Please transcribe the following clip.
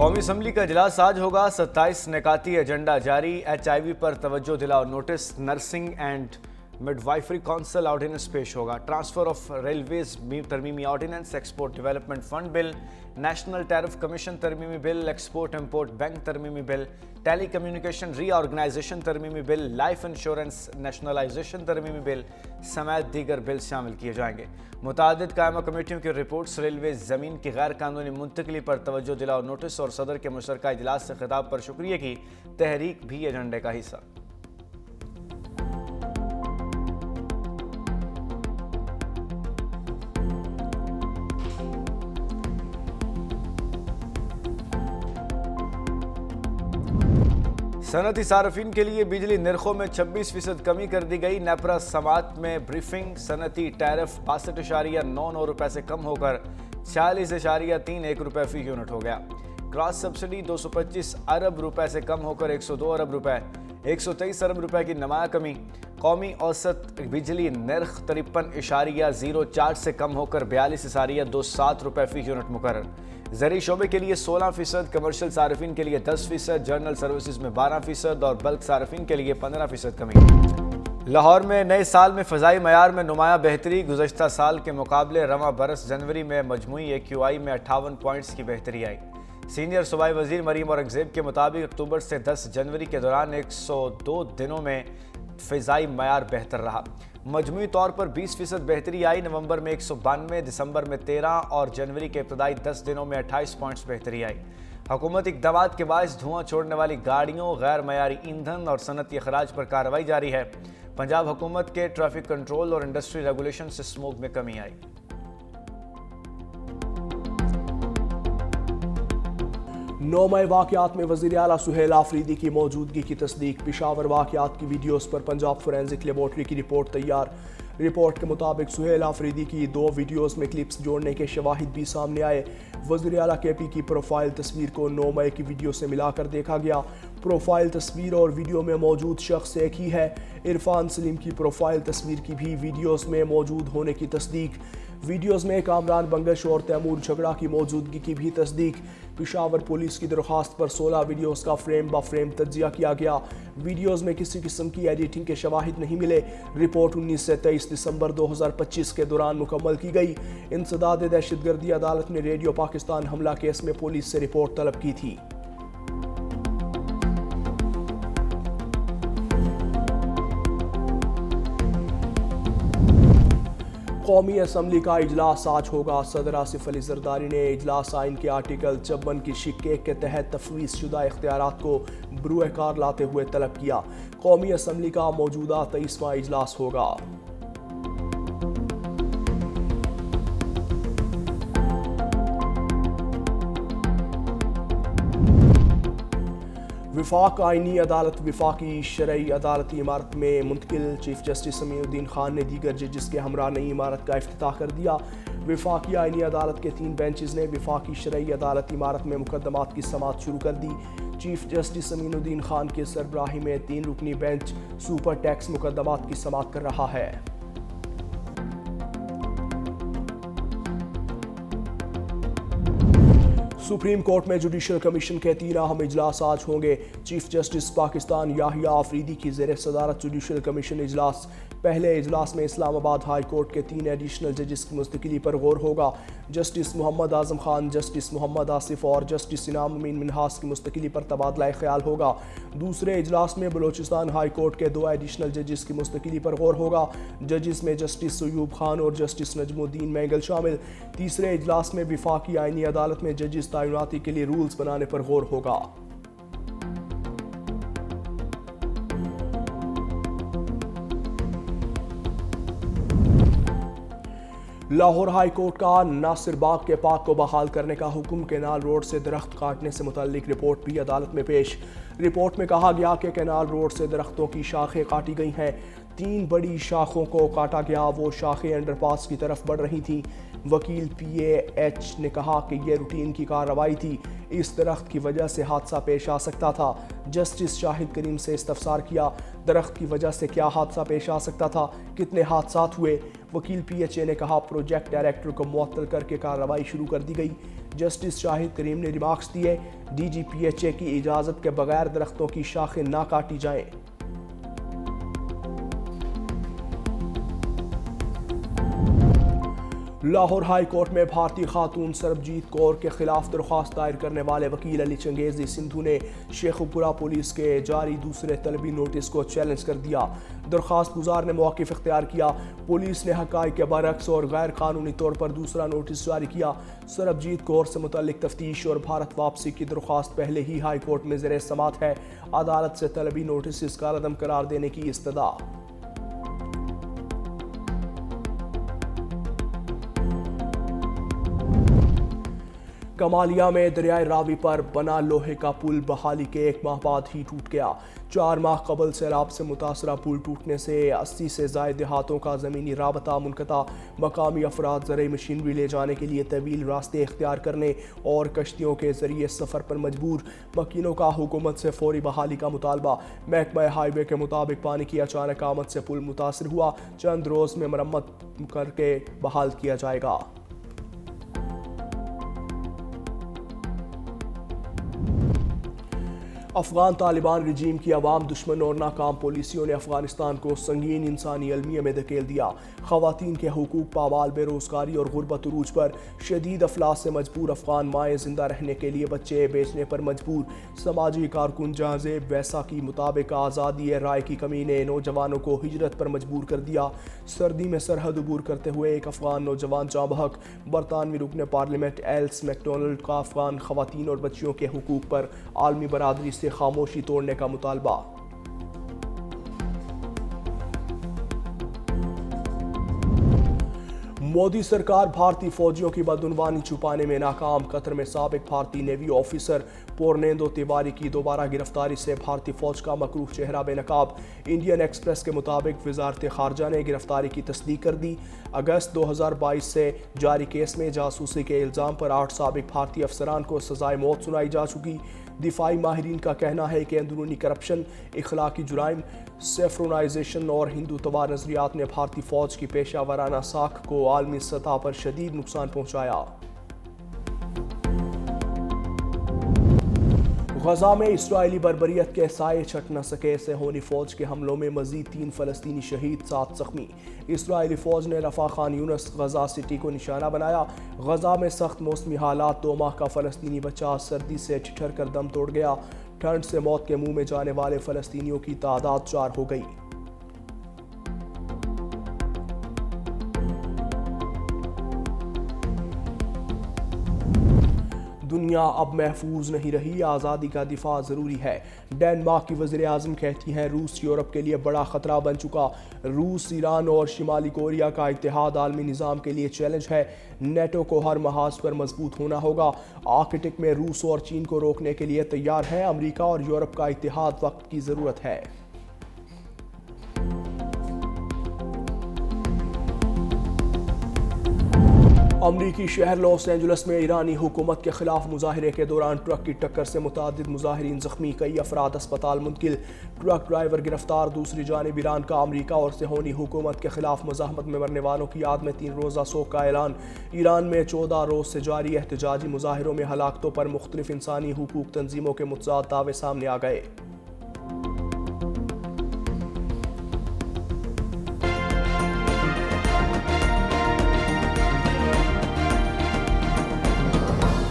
قومی اسمبلی کا اجلاس آج ہوگا. 27 نکاتی ایجنڈا جاری. HIV پر توجہ دلاؤ notice. Nursing and midwifery council ordinance پیش ہوگا. ٹرانسفر آف ریلویز ترمیمی ordinance. Export development fund bill. National tariff commission ترمیمی بل. ایکسپورٹ امپورٹ بینک ترمیمی bill. Telecommunication reorganisation ترمیمی بل. لائف انشورنس نیشنلائزیشن ترمیمی bill سمیت دیگر بل شامل کیے جائیں گے. متعدد قائمہ کمیٹیوں کی رپورٹس. ریلوے زمین کی غیر قانونی منتقلی پر توجہ دلاؤ نوٹس اور صدر کے مشترکہ اجلاس سے خطاب پر شکریہ کی تحریک بھی ایجنڈے کا حصہ. صنعتی صارفین کے لیے بجلی نرخوں میں 26% کمی کر دی گئی. نیپرا سماعت میں بریفنگ. صنعتی ٹیرف 62.99 روپے سے کم ہو کر 46.31 روپے فی یونٹ ہو گیا. کراس سبسڈی 225 ارب روپے سے کم ہو کر 102 ارب روپے. 123 ارب روپے کی نمایاں کمی. قومی اوسط بجلی نرخ 53.04 سے کم ہو کر 42.27 روپے فی یونٹ مقرر. زرعی شعبے کے لیے 16%، کمرشل صارفین کے لیے 10%، جنرل سروسز میں 12% اور بلک صارفین کے لیے 15% کمی. لاہور میں نئے سال میں فضائی معیار میں نمایاں بہتری. گزشتہ سال کے مقابلے رواں برس جنوری میں مجموعی AQI میں 58 پوائنٹس کی بہتری آئی. سینئر صوبائی وزیر مریم اورنگزیب کے مطابق اکتوبر سے 10 جنوری کے دوران 102 دنوں میں فضائی معیار بہتر رہا. مجموعی طور پر 20% بہتری آئی. نومبر میں 192، دسمبر میں 13 اور جنوری کے ابتدائی 10 دنوں میں 28 پوائنٹس بہتری آئی. حکومت اقدامات کے باعث دھواں چھوڑنے والی گاڑیوں، غیر معیاری ایندھن اور صنعتی اخراج پر کارروائی جاری ہے. پنجاب حکومت کے ٹریفک کنٹرول اور انڈسٹری ریگولیشن سے اسموگ میں کمی آئی. نومئی واقعات میں وزیر اعلیٰ سہیل آفریدی کی موجودگی کی تصدیق. پشاور واقعات کی ویڈیوز پر پنجاب فورینزک لیبارٹری کی رپورٹ تیار. رپورٹ کے مطابق سہیل آفریدی کی 2 ویڈیوز میں کلپس جوڑنے کے شواہد بھی سامنے آئے. وزیر اعلیٰ KP کی پروفائل تصویر کو 9 مئی کی ویڈیو سے ملا کر دیکھا گیا. پروفائل تصویر اور ویڈیو میں موجود شخص ایک ہی ہے. عرفان سلیم کی پروفائل تصویر کی بھی ویڈیوز میں موجود ہونے کی تصدیق. ویڈیوز میں کامران بنگش اور تیمور جھگڑا کی موجودگی کی بھی تصدیق. پشاور پولیس کی درخواست پر 16 ویڈیوز کا فریم بہ فریم تجزیہ کیا گیا. ویڈیوز میں کسی قسم کی ایڈیٹنگ کے شواہد نہیں ملے. رپورٹ 19 سے 23 دسمبر 2025 کے دوران مکمل کی گئی. انسداد دہشت گردی عدالت نے ریڈیو پاکستان حملہ کیس میں پولیس سے رپورٹ طلب کی تھی. قومی اسمبلی کا اجلاس آج ہوگا. صدر آصف علی زرداری نے اجلاس آئین کے آرٹیکل 56 کی شق 1 کے تحت تفویض شدہ اختیارات کو بروئے کار لاتے ہوئے طلب کیا. قومی اسمبلی کا موجودہ 23واں اجلاس ہوگا. وفاق آئینی عدالت وفاقی شرعی عدالتی عمارت میں منتقل. چیف جسٹس سمیع الدین خان نے دیگر ججز کے ہمراہ نئی عمارت کا افتتاح کر دیا. وفاقی آئینی عدالت کے 3 بینچز نے وفاقی شرعی عدالتی عمارت میں مقدمات کی سماعت شروع کر دی. چیف جسٹس سمیع الدین خان کی سربراہی میں 3 رکنی بینچ سپر ٹیکس مقدمات کی سماعت کر رہا ہے. سپریم کورٹ میں جوڈیشل کمیشن کے 3 اہم اجلاس آج ہوں گے. چیف جسٹس پاکستان یاحییٰ آفریدی کی زیر صدارت جوڈیشل کمیشن اجلاس. پہلے اجلاس میں اسلام آباد ہائی کورٹ کے 3 ایڈیشنل ججز کی مستقلی پر غور ہوگا. جسٹس محمد اعظم خان، جسٹس محمد آصف اور جسٹس انعام امین منہاس کی مستقلی پر تبادلہ خیال ہوگا. دوسرے اجلاس میں بلوچستان ہائی کورٹ کے 2 ایڈیشنل ججز کی مستقلی پر غور ہوگا. ججز میں جسٹس سیوب خان اور جسٹس نجم الدین مینگل شامل. تیسرے اجلاس میں وفاقی آئینی عدالت میں ججز تعیناتی کے لیے رولز بنانے پر غور ہوگا. لاہور ہائی کورٹ کا ناصر باغ کے پارک کو بحال کرنے کا حکم. کینال روڈ سے درخت کاٹنے سے متعلق رپورٹ بھی عدالت میں پیش. رپورٹ میں کہا گیا کہ کینال روڈ سے درختوں کی شاخیں کاٹی گئی ہیں. 3 بڑی شاخوں کو کاٹا گیا، وہ شاخیں انڈر پاس کی طرف بڑھ رہی تھیں۔ وکیل PAH نے کہا کہ یہ روٹین کی کارروائی تھی، اس درخت کی وجہ سے حادثہ پیش آ سکتا تھا۔ جسٹس شاہد کریم سے استفسار کیا، درخت کی وجہ سے کیا حادثہ پیش آ سکتا تھا، کتنے حادثات ہوئے؟ وکیل PHA نے کہا پروجیکٹ ڈائریکٹر کو معطل کر کے کارروائی شروع کر دی گئی۔ جسٹس شاہد کریم نے ریمارکس دیے، DG PHA کی اجازت کے بغیر درختوں کی شاخیں نہ کاٹی جائیں۔ لاہور ہائی کورٹ میں بھارتی خاتون سربجیت کور کے خلاف درخواست دائر کرنے والے وکیل علی چنگیزی سندھو نے شیخو پورہ پولیس کے جاری دوسرے طلبی نوٹس کو چیلنج کر دیا۔ درخواست گزار نے موقف اختیار کیا، پولیس نے حقائق کے برعکس اور غیر قانونی طور پر دوسرا نوٹس جاری کیا۔ سربجیت کور سے متعلق تفتیش اور بھارت واپسی کی درخواست پہلے ہی ہائی کورٹ میں زیر سماعت ہے۔ عدالت سے طلبی نوٹسز کالعدم قرار دینے کی استدعا۔ کمالیہ میں دریائے راوی پر بنا لوہے کا پل بحالی کے 1 ماہ بعد ہی ٹوٹ گیا۔ 4 ماہ قبل سیلاب سے متاثرہ پل ٹوٹنے سے 80 سے زائد دیہاتوں کا زمینی رابطہ منقطع۔ مقامی افراد زرعی مشینری لے جانے کے لیے طویل راستے اختیار کرنے اور کشتیوں کے ذریعے سفر پر مجبور۔ مکینوں کا حکومت سے فوری بحالی کا مطالبہ۔ محکمہ ہائی وے کے مطابق پانی کی اچانک آمد سے پل متاثر ہوا، چند روز میں مرمت کر کے بحال کیا جائے گا۔ افغان طالبان رجیم کی عوام دشمن اور ناکام پالیسیوں نے افغانستان کو سنگین انسانی المیہ میں دھکیل دیا۔ خواتین کے حقوق پامال، بے روزگاری اور غربت عروج پر، شدید افلاس سے مجبور افغان مائیں زندہ رہنے کے لیے بچے بیچنے پر مجبور۔ سماجی کارکن جہاں زیب ویسا کی مطابق آزادی رائے کی کمی نے نوجوانوں کو ہجرت پر مجبور کر دیا۔ سردی میں سرحد عبور کرتے ہوئے ایک افغان نوجوان جاں بحق۔ برطانوی رکن پارلیمنٹ ایلس میکڈونلڈ کا افغان خواتین اور بچیوں کے حقوق پر عالمی برادری سے خاموشی توڑنے کا مطالبہ۔ مودی سرکار بھارتی فوجیوں کی بدعنوانی چھپانے میں ناکام۔ قطر میں سابق بھارتی نیوی آفیسر پورنیندو تیواری کی دوبارہ گرفتاری سے بھارتی فوج کا مکروہ چہرہ بے نقاب۔ انڈین ایکسپریس کے مطابق وزارت خارجہ نے گرفتاری کی تصدیق کر دی۔ اگست 2022 سے جاری کیس میں جاسوسی کے الزام پر 8 سابق بھارتی افسران کو سزائے موت سنائی جا چکی۔ دفاعی ماہرین کا کہنا ہے کہ اندرونی کرپشن، اخلاقی جرائم، سیفرونائزیشن اور ہندوتوا نظریات نے بھارتی فوج کی پیشہ ورانہ ساکھ کو عالمی سطح پر شدید نقصان پہنچایا۔ غزہ میں اسرائیلی بربریت کے سائے چھٹ نہ سکے، صہیونی فوج کے حملوں میں مزید 3 فلسطینی شہید، 7 زخمی۔ اسرائیلی فوج نے رفح خان یونس غزہ سٹی کو نشانہ بنایا۔ غزہ میں سخت موسمی حالات، 2 ماہ کا فلسطینی بچہ سردی سے ٹھٹھر کر دم توڑ گیا۔ ٹھنڈ سے موت کے منہ میں جانے والے فلسطینیوں کی تعداد 4 ہو گئی۔ دنیا اب محفوظ نہیں رہی، آزادی کا دفاع ضروری ہے۔ ڈنمارک کی وزیر اعظم کہتی ہیں روس یورپ کے لیے بڑا خطرہ بن چکا۔ روس، ایران اور شمالی کوریا کا اتحاد عالمی نظام کے لیے چیلنج ہے۔ نیٹو کو ہر محاذ پر مضبوط ہونا ہوگا۔ آرکٹک میں روس اور چین کو روکنے کے لیے تیار ہے۔ امریکہ اور یورپ کا اتحاد وقت کی ضرورت ہے۔ امریکی شہر لاس اینجلس میں ایرانی حکومت کے خلاف مظاہرے کے دوران ٹرک کی ٹکر سے متعدد مظاہرین زخمی، کئی افراد اسپتال منتقل۔ ٹرک ڈرائیور گرفتار۔ دوسری جانب ایران کا امریکہ اور صہیونی حکومت کے خلاف مزاحمت میں مرنے والوں کی یاد میں 3 روزہ سوگ کا اعلان۔ ایران میں 14 روز سے جاری احتجاجی مظاہروں میں ہلاکتوں پر مختلف انسانی حقوق تنظیموں کے متضاد دعوے سامنے آ گئے۔